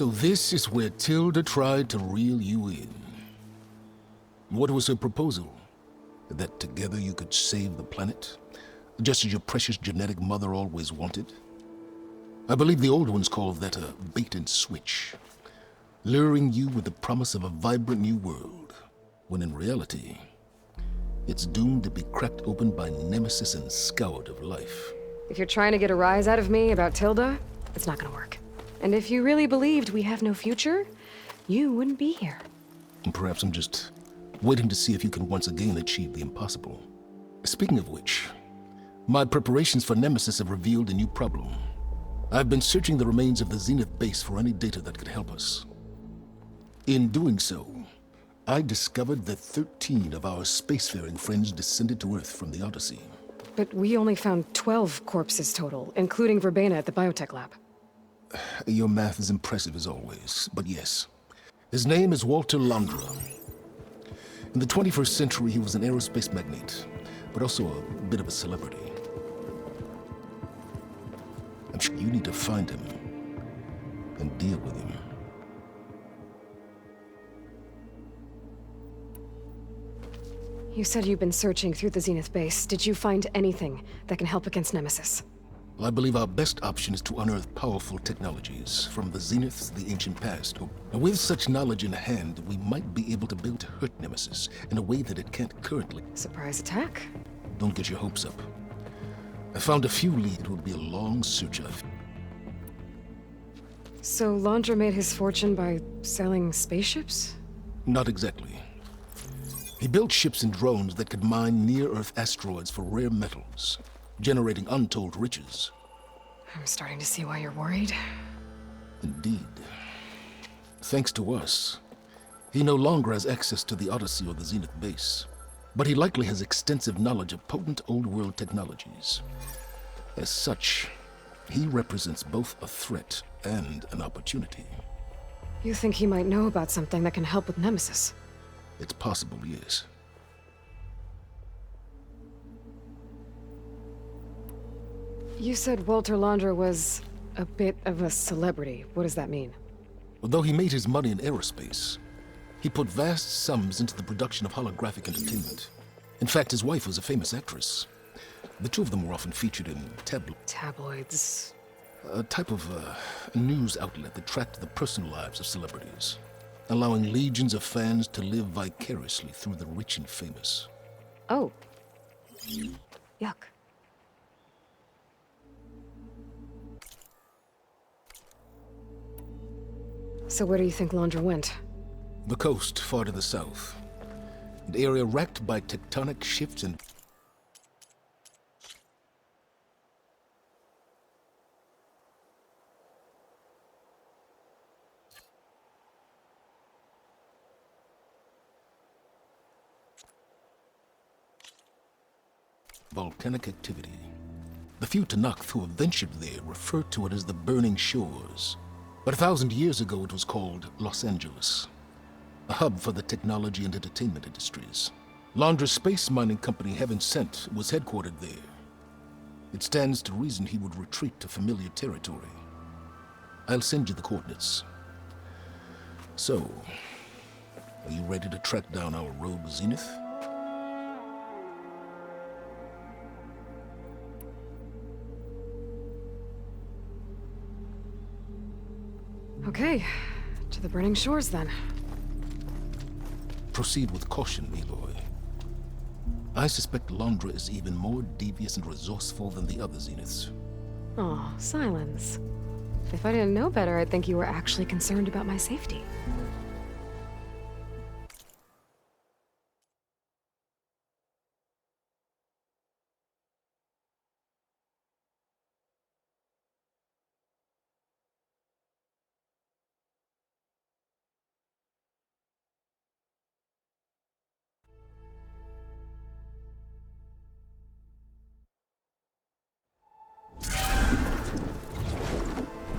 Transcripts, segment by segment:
So this is where Tilda tried to reel you in. What was her proposal? That together you could save the planet? Just as your precious genetic mother always wanted? I believe the old ones called that a bait and switch. Luring you with the promise of a vibrant new world, when in reality, it's doomed to be cracked open by Nemesis and scoured of life. If you're trying to get a rise out of me about Tilda, it's not gonna work. And if you really believed we have no future, you wouldn't be here. And perhaps I'm just waiting to see if you can once again achieve the impossible. Speaking of which, my preparations for Nemesis have revealed a new problem. I've been searching the remains of the Zenith base for any data that could help us. In doing so, I discovered that 13 of our spacefaring friends descended to Earth from the Odyssey. But we only found 12 corpses total, including Verbena at the biotech lab. Your math is impressive as always, but yes. His name is Walter Londra. In the 21st century, he was an aerospace magnate, but also a bit of a celebrity. I'm sure you need to find him and deal with him. You said you've been searching through the Zenith base. Did you find anything that can help against Nemesis? Well, I believe our best option is to unearth powerful technologies from the Zeniths of the ancient past. And with such knowledge in hand, we might be able to build to hurt Nemesis in a way that it can't currently. Surprise attack? Don't get your hopes up. I found a few leads. It would be a long search of. So Londra made his fortune by selling spaceships? Not exactly. He built ships and drones that could mine near-Earth asteroids for rare metals, generating untold riches. I'm starting to see why you're worried. Indeed. Thanks to us, he no longer has access to the Odyssey or the Zenith base, but he likely has extensive knowledge of potent old-world technologies. As such, he represents both a threat and an opportunity. You think he might know about something that can help with Nemesis? It's possible, yes. You said Walter Londra was a bit of a celebrity. What does that mean? Although he made his money in aerospace, he put vast sums into the production of holographic entertainment. In fact, his wife was a famous actress. The two of them were often featured in tabloids. A type of news outlet that tracked the personal lives of celebrities, allowing legions of fans to live vicariously through the rich and famous. Oh. Yuck. So where do you think Londra went? The coast, far to the south. An area racked by tectonic shifts and volcanic activity. The few Tenakth who have ventured there refer to it as the Burning Shores. But 1,000 years ago it was called Los Angeles, a hub for the technology and entertainment industries. Londra's space mining company, Heaven Sent, was headquartered there. It stands to reason he would retreat to familiar territory. I'll send you the coordinates. So, are you ready to track down our rogue Zenith? Okay, to the Burning Shores then. Proceed with caution, Aloy. I suspect Londra is even more devious and resourceful than the other Zeniths. Aw, Silence. If I didn't know better, I'd think you were actually concerned about my safety.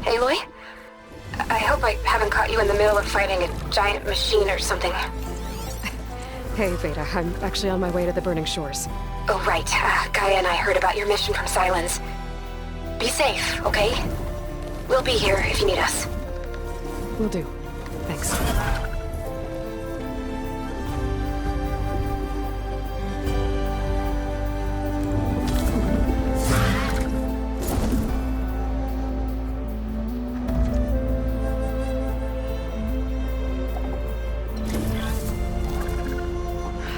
Aloy? I hope I haven't caught you in the middle of fighting a giant machine or something. Hey, Beta, I'm actually on my way to the Burning Shores. Oh, right. Gaia and I heard about your mission from Sylens. Be safe, okay? We'll be here if you need us. Will do. Thanks.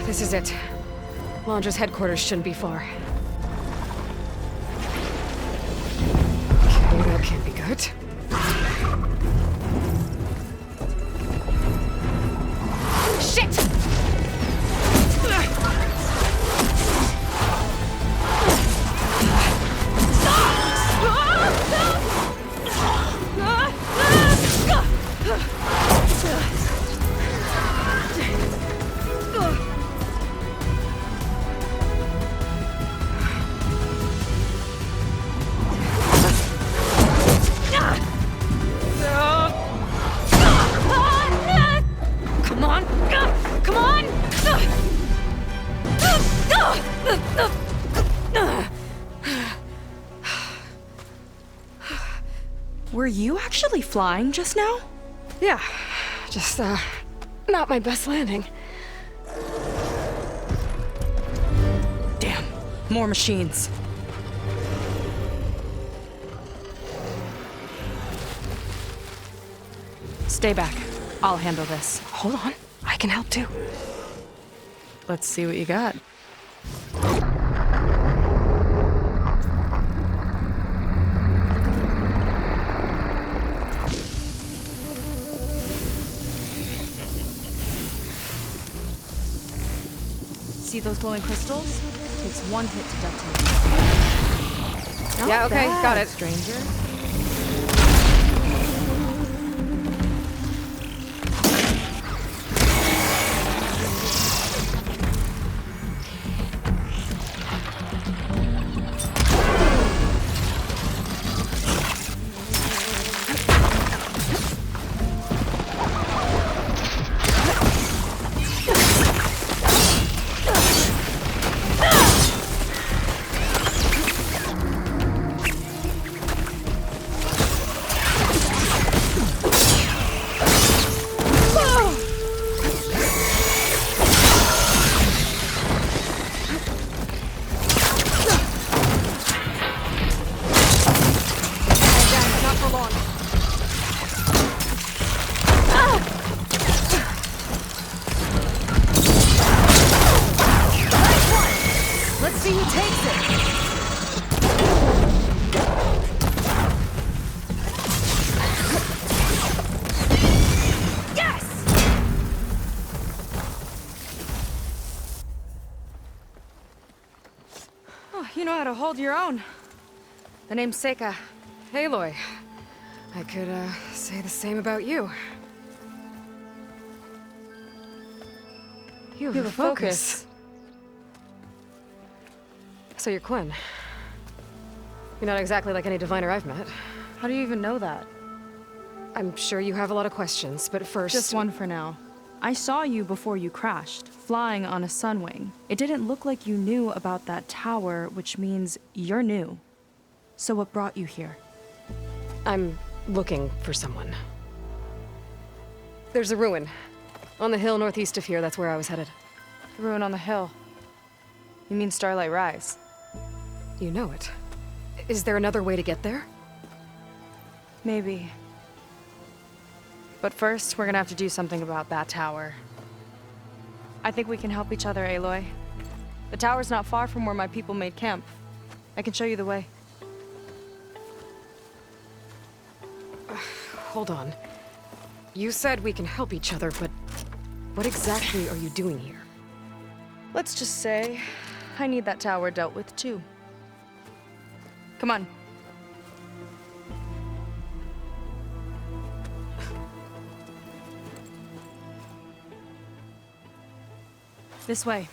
This is it. Londra's headquarters shouldn't be far. Okay, that can't be good. Shit! Come on! Come on! Were you actually flying just now? Yeah, just, not my best landing. Damn, more machines. Stay back. I'll handle this. Hold on, I can help too. Let's see what you got. See those glowing crystals? Takes one hit to detonate. Yeah, okay, got it. Stranger. Let's see who takes it. Yes! Oh, you know how to hold your own. The name's Seika. Aloy. I could, say the same about you. You have a focus. So you're Quinn. You're not exactly like any diviner I've met. How do you even know that? I'm sure you have a lot of questions, but first... Just one for now. I saw you before you crashed, flying on a sunwing. It didn't look like you knew about that tower, which means you're new. So what brought you here? I'm looking for someone. There's a ruin. On the hill northeast of here, that's where I was headed. The ruin on the hill. You mean Starlight Rise? You know it. Is there another way to get there? Maybe. But first, we're gonna have to do something about that tower. I think we can help each other, Aloy. The tower's not far from where my people made camp. I can show you the way. Hold on. You said we can help each other, but what exactly are you doing here? Let's just say, I need that tower dealt with too. Come on. This way.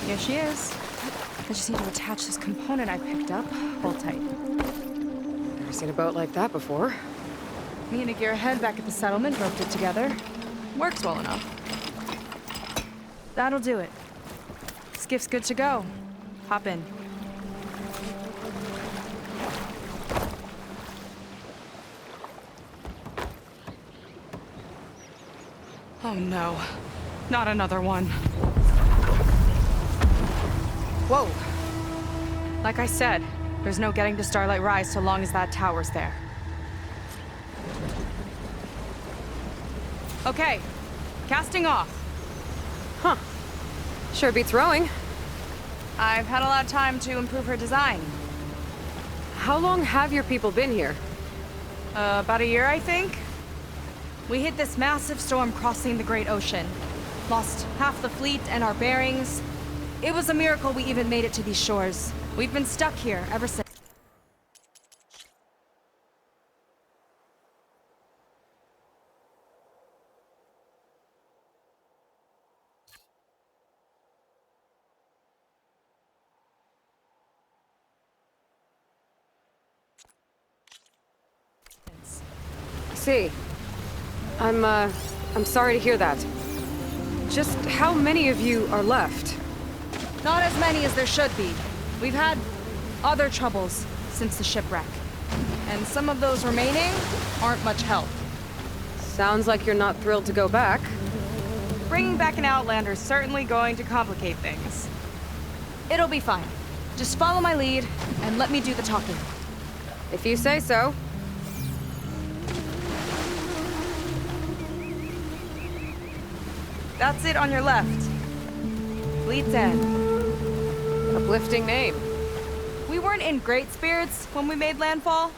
Here she is. I just need to attach this component I picked up. Hold tight. Never seen a boat like that before. Me and a gearhead back at the settlement roped it together. Works well enough. That'll do it. Skiff's good to go. Hop in. Oh no. Not another one. Whoa. Like I said, there's no getting to Starlight Rise so long as that tower's there. Okay. Casting off. Huh. Sure beats rowing. I've had a lot of time to improve her design. How long have your people been here? About a year, I think. We hit this massive storm crossing the Great Ocean. Lost half the fleet and our bearings. It was a miracle we even made it to these shores. We've been stuck here ever since. See. I'm sorry to hear that. Just how many of you are left? Not as many as there should be. We've had other troubles since the shipwreck. And some of those remaining aren't much help. Sounds like you're not thrilled to go back. Bringing back an Outlander is certainly going to complicate things. It'll be fine. Just follow my lead and let me do the talking. If you say so. That's it on your left. Fleet's End. Uplifting name. We weren't in great spirits when we made landfall.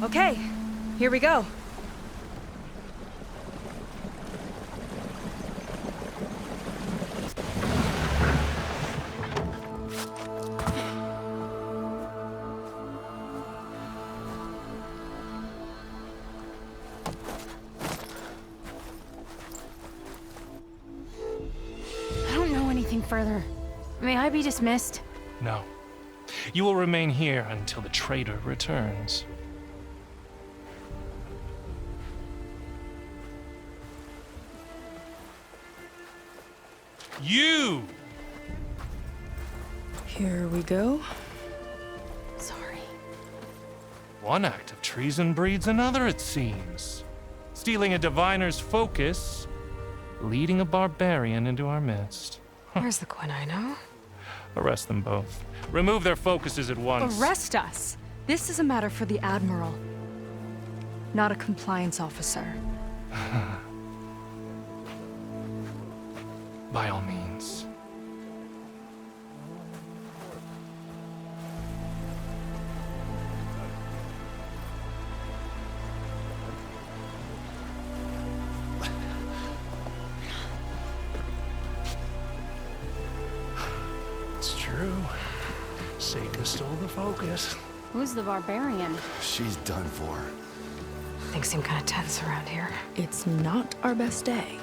Okay, here we go. I don't know anything further. May I be dismissed? No. You will remain here until the traitor returns. You! Here we go. Sorry. One act of treason breeds another, it seems. Stealing a diviner's focus, leading a barbarian into our midst. Where's the Quinino? Arrest them both. Remove their focuses at once. Arrest us. This is a matter for the Admiral, not a compliance officer. By all means. It's true. Seika stole the focus. Who's the barbarian? She's done for. Things seem kind of tense around here. It's not our best day.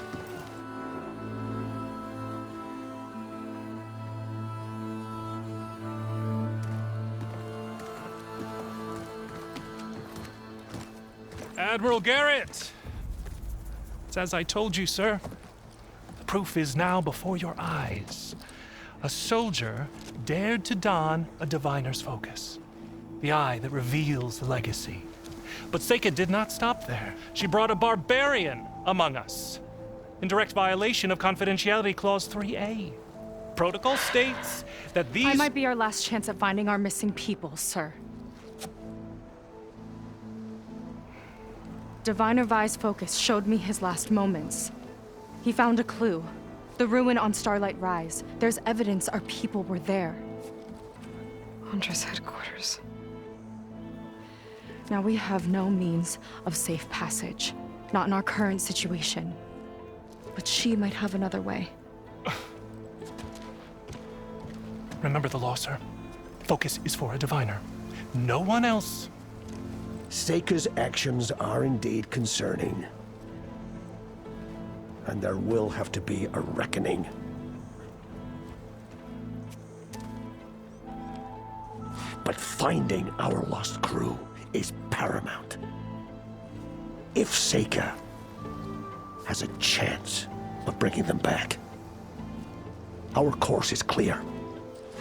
Admiral Garrett! It's as I told you, sir. The proof is now before your eyes. A soldier dared to don a diviner's focus, the eye that reveals the legacy. But Seika did not stop there. She brought a barbarian among us, in direct violation of Confidentiality Clause 3A. Protocol states that these— I might be our last chance at finding our missing people, sir. Diviner Vi's focus showed me his last moments. He found a clue. The ruin on Starlight Rise. There's evidence our people were there. Huntress headquarters. Now we have no means of safe passage. Not in our current situation. But she might have another way. Remember the law, sir. Focus is for a diviner. No one else. Seika's actions are indeed concerning. And there will have to be a reckoning. But finding our lost crew is paramount. If Seika has a chance of bringing them back, our course is clear.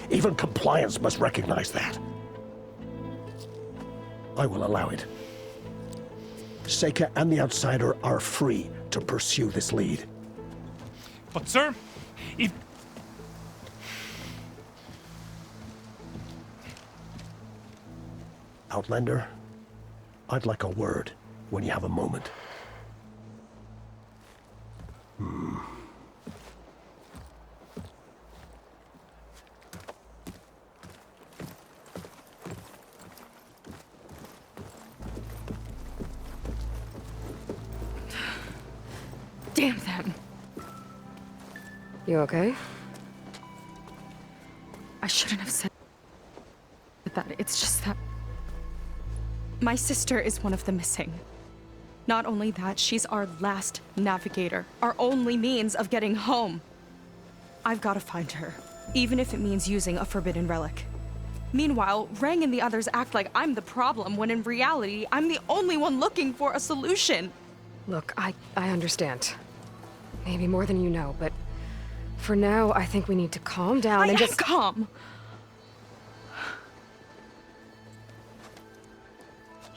Even compliance must recognize that. I will allow it. Seika and the Outsider are free to pursue this lead. But, sir, if— Outlander, I'd like a word when you have a moment. Damn them. You okay? I shouldn't have said that. It's just that my sister is one of the missing. Not only that, she's our last navigator, our only means of getting home. I've got to find her, even if it means using a forbidden relic. Meanwhile, Rang and the others act like I'm the problem, when in reality, I'm the only one looking for a solution. Look, I understand. Maybe more than you know, but for now, I think we need to calm down and just— calm.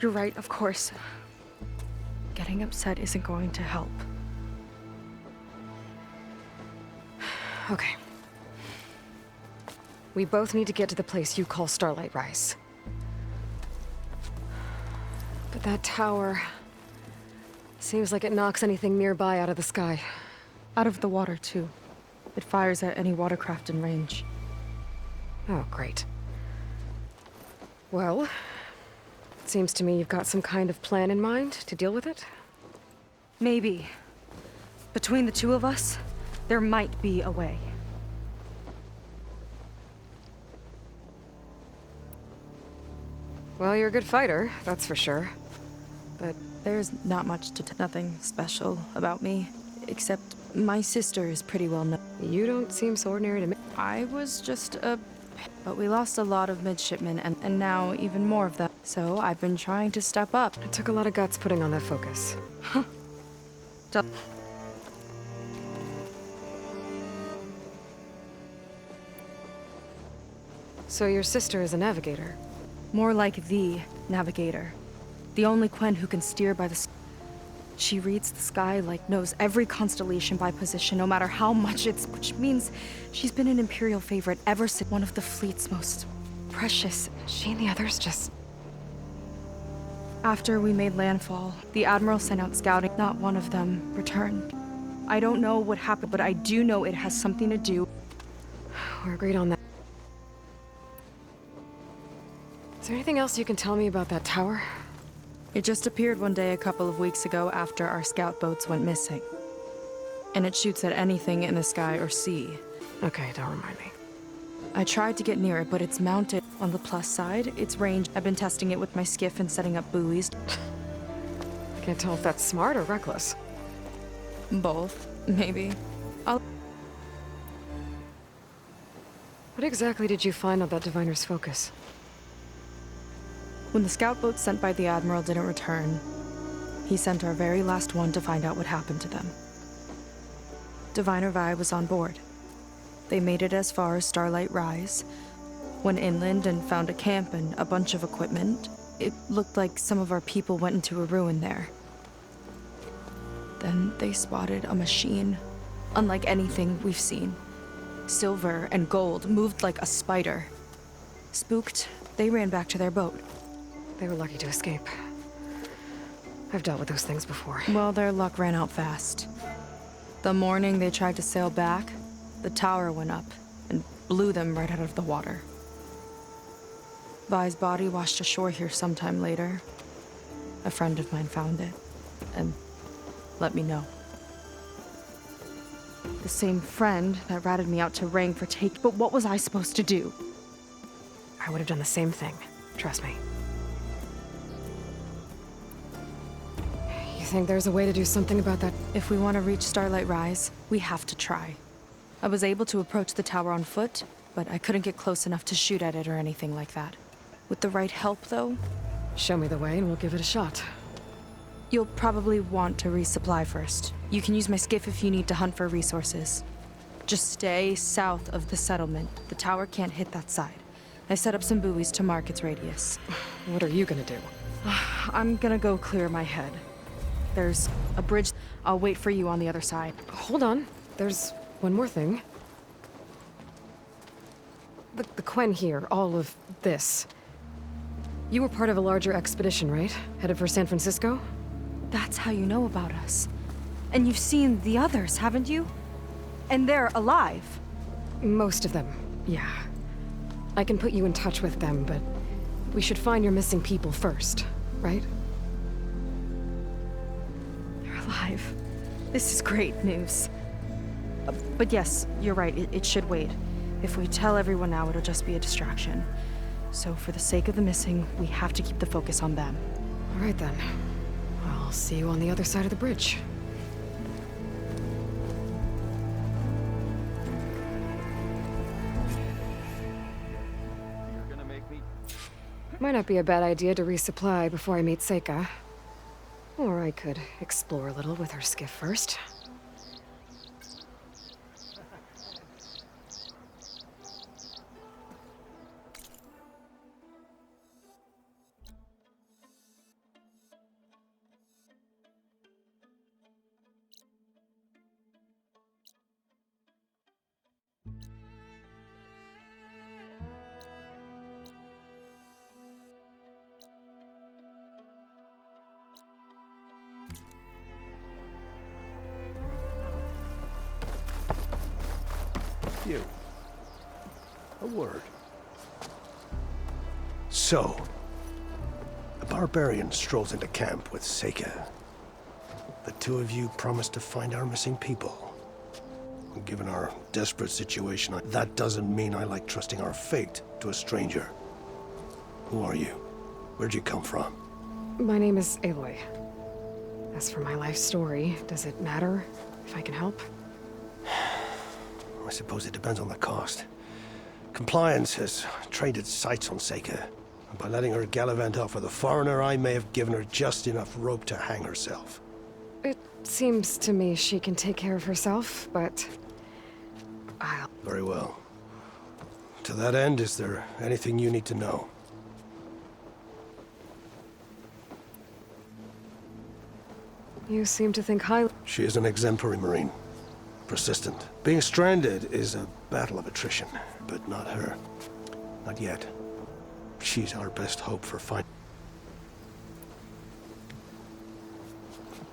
You're right, of course. Getting upset isn't going to help. Okay. We both need to get to the place you call Starlight Rise. But that tower seems like it knocks anything nearby out of the sky. Out of the water, too. It fires at any watercraft in range. Oh, great. Well, it seems to me you've got some kind of plan in mind to deal with it. Maybe. Between the two of us, there might be a way. Well, you're a good fighter, that's for sure. But There's not much nothing special about me, except my sister is pretty well known. you don't seem so ordinary to me. I was just a... But we lost a lot of midshipmen, and now even more of them. So I've been trying to step up. It took a lot of guts putting on that focus. So your sister is a navigator? More like the navigator. The only Quen who can steer by the... She reads the sky like knows every constellation by position, no matter how much it's... Which means she's been an Imperial favorite ever since one of the fleet's most precious. She and the others just... After we made landfall, the Admiral sent out scouting. Not one of them returned. I don't know what happened, but I do know it has something to do... We're agreed on that. Is there anything else you can tell me about that tower? It just appeared one day a couple of weeks ago after our scout boats went missing. And it shoots at anything in the sky or sea. Okay, don't remind me. I tried to get near it, but it's mounted. On the plus side, its range. I've been testing it with my skiff and setting up buoys. I can't tell if that's smart or reckless. Both, maybe. What exactly did you find on that diviner's focus? When the scout boat sent by the Admiral didn't return, he sent our very last one to find out what happened to them. Diviner Vi was on board. They made it as far as Starlight Rise, Went inland and found a camp and a bunch of equipment. It looked like some of our people went into a ruin there. Then they spotted a machine, unlike anything we've seen. Silver and gold moved like a spider. Spooked, they ran back to their boat. They were lucky to escape. I've dealt with those things before. Well, their luck ran out fast. The morning they tried to sail back, the tower went up and blew them right out of the water. Vi's body washed ashore here sometime later. A friend of mine found it and let me know. The same friend that ratted me out to Rang for take, but what was I supposed to do? I would have done the same thing. Trust me. You think there's a way to do something about that? If we want to reach Starlight Rise, we have to try. I was able to approach the tower on foot, but I couldn't get close enough to shoot at it or anything like that. With the right help, though, Show me the way and we'll give it a shot. you'll probably want to resupply first. You can use my skiff if you need to hunt for resources. Just stay south of the settlement. The tower can't hit that side. I set up some buoys to mark its radius. What are you gonna do? I'm gonna go clear my head. There's a bridge. I'll wait for you on the other side. Hold on. There's one more thing. The Quen here, all of this. You were part of a larger expedition, right? Headed for San Francisco? That's how you know about us. And you've seen the others, haven't you? And they're alive. Most of them, yeah. I can put you in touch with them, but we should find your missing people first, right? They're alive. This is great news. But yes, you're right. It should wait. If we tell everyone now, it'll just be a distraction. So for the sake of the missing, we have to keep the focus on them. All right then. I'll see you on the other side of the bridge. Might not be a bad idea to resupply before I meet Seika. Or I could explore a little with her skiff first. You. A word. So, a barbarian strolls into camp with Seika. The two of you promised to find our missing people. Given our desperate situation, that doesn't mean I like trusting our fate to a stranger. Who are you? Where'd you come from? My name is Aloy. As for my life story, does it matter if I can help? I suppose it depends on the cost. Compliance has trained its sights on Seika. And by letting her gallivant off with a foreigner, I may have given her just enough rope to hang herself. It seems to me she can take care of herself, but I'll... Very well. To that end, is there anything you need to know? You seem to think highly... She is an exemplary Marine. Persistent. Being stranded is a battle of attrition, but not her. Not yet. She's our best hope for finding...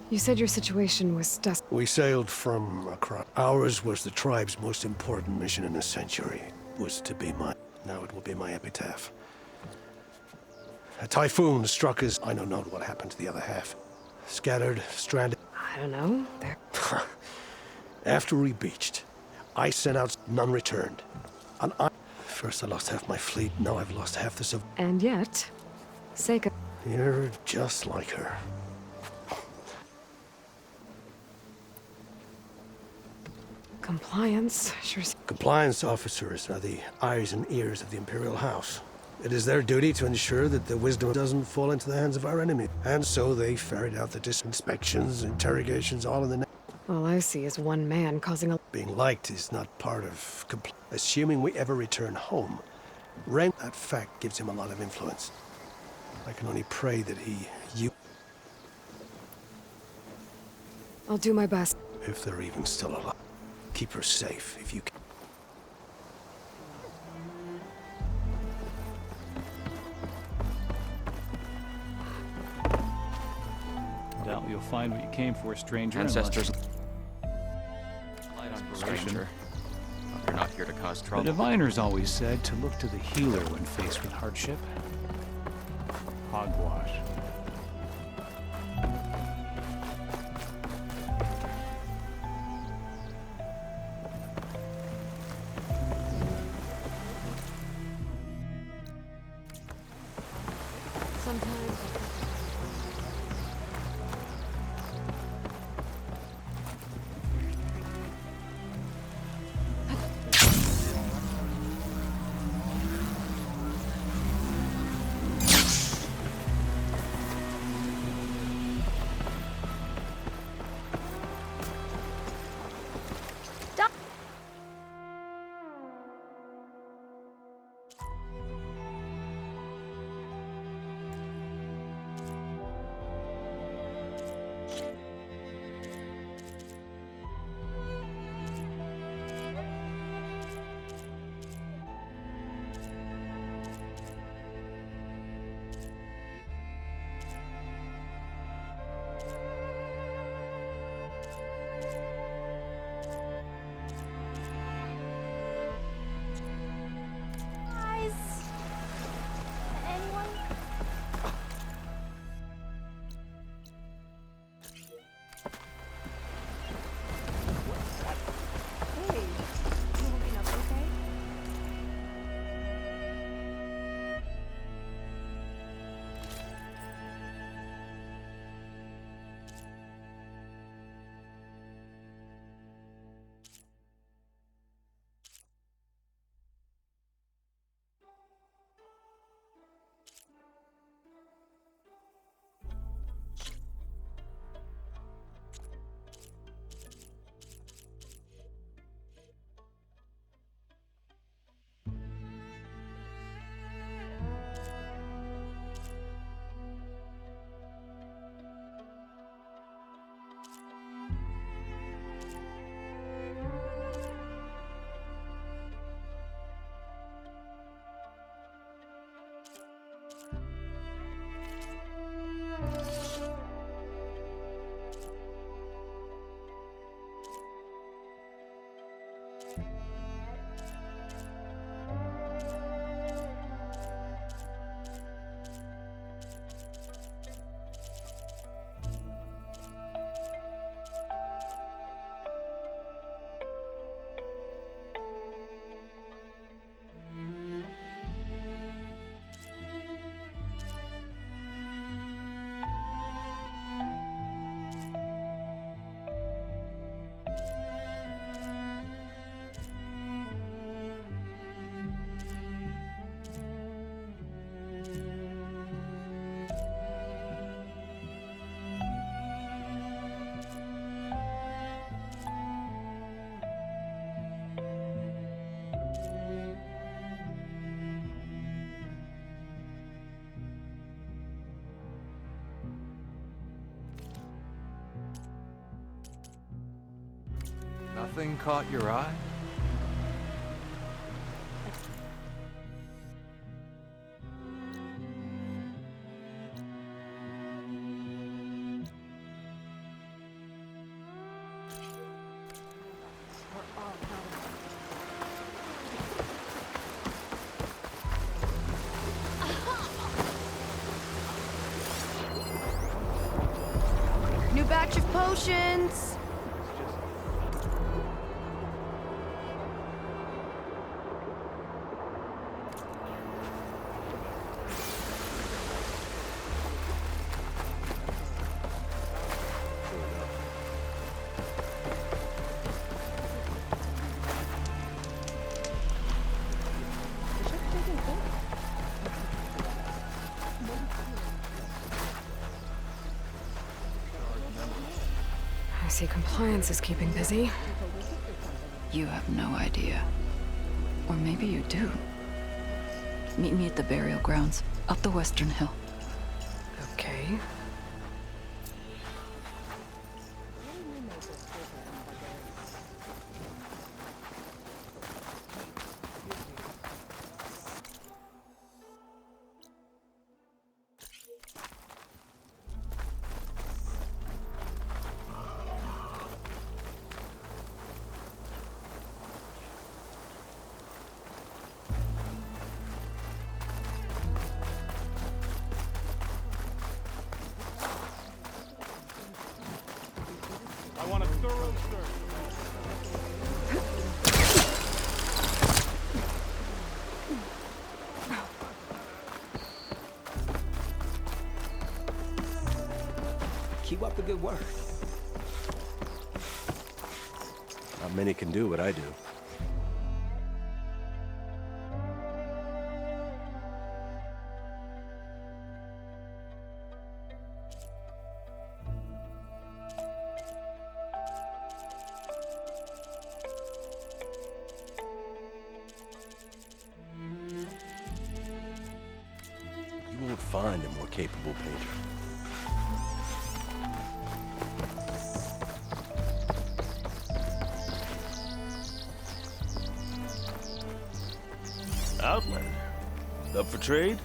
You said your situation was desperate. We sailed from across. Ours was the tribe's most important mission in a century. Was to be mine. Now it will be my epitaph. A typhoon struck us. I know not what happened to the other half. Scattered, stranded. I don't know. They're... After we beached, I sent out, none returned. And first I lost half my fleet, now I've lost half the civ... And yet, Seika... You're just like her. Compliance, sure... Compliance officers are the eyes and ears of the Imperial House. It is their duty to ensure that the wisdom doesn't fall into the hands of our enemy. And so they ferret out the inspections, interrogations, all in the name. All I see is one man causing a... Being liked is not part of assuming we ever return home. Ren, that fact gives him a lot of influence. I can only pray that I'll do my best. if they're even still alive. Keep her safe if you can. Doubt you'll find what you came for, stranger. Ancestors. Light on Stranger. Hope you're not here to cause The trouble. diviners always said to look to the healer when faced with hardship. Hogwash. Sometimes. Nothing caught your eye? New batch of potions! I see compliance is keeping busy. You have no idea. Or maybe you do. Meet me at the burial grounds, up the western hill. Okay. I want a thorough search. Keep up the good work. Not many can do what I do. You won't find a more capable painter. Outlander. Up for trade?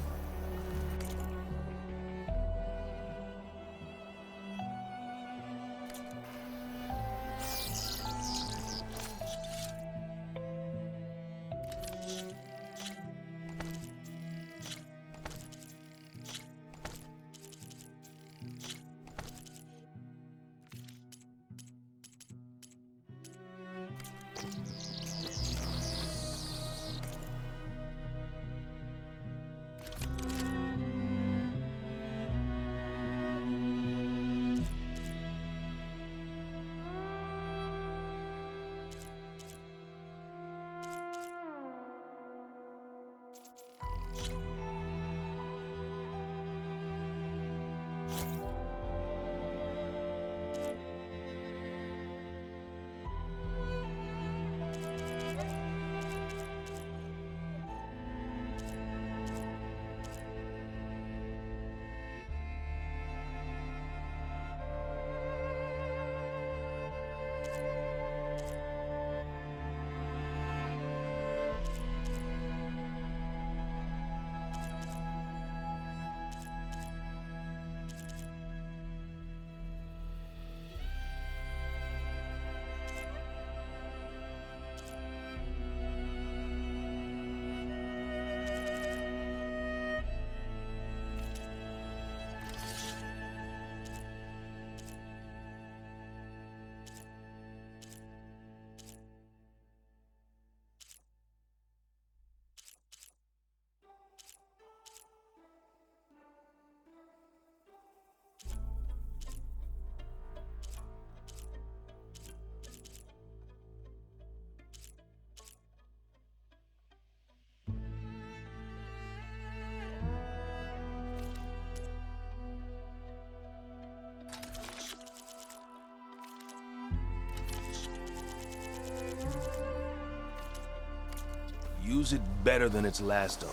Use it better than its last owner.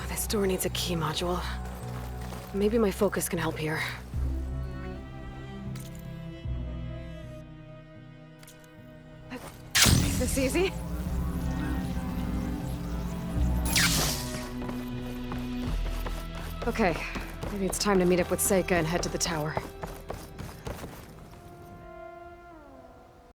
This door needs a key module. Maybe my focus can help here. this easy. Okay, maybe it's time to meet up with Seika and head to the tower.